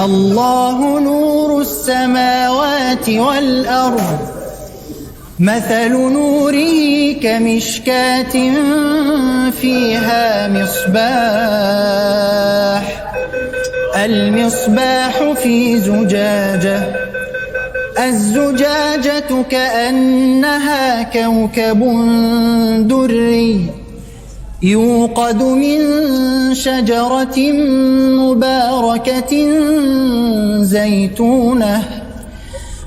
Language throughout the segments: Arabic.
الله نور السماوات والأرض مثل نوره كمشكاة فيها مصباح المصباح في زجاجة الزجاجة كأنها كوكب دري يوقد من شجرة مباركة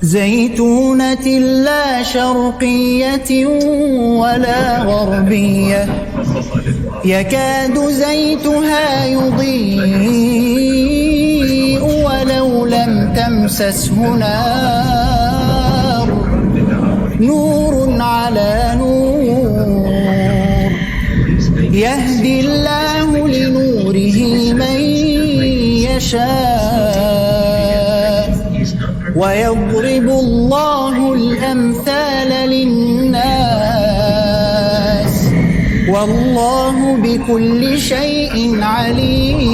زيتونة لا شرقية ولا غربية يكاد زيتها يضيء ولو لم تمسسه نار نور على نور يهدي الله لنوره من يشاء ويضرب الله الأمثال للناس والله بكل شيء عليم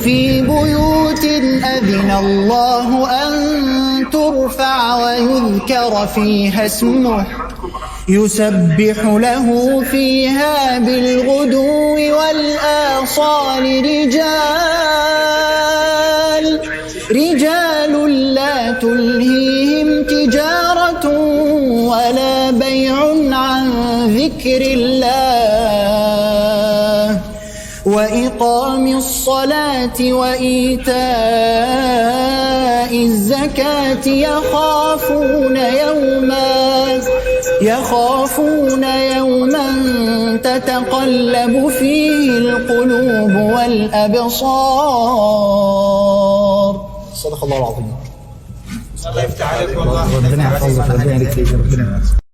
في بيوت أذن الله أن ترفع ويذكر فيها اسمه يسبح له فيها بالغدو والآصال رجال لا تلهيهم تجارة ولا بيع عن ذكر الله وإقام الصلاة وإيتاء الزكاة يخافون يوما تتقلب فيه القلوب والأبصار. صدق الله العظيم. الله يفتح عليك والله. ربنا يحفظك.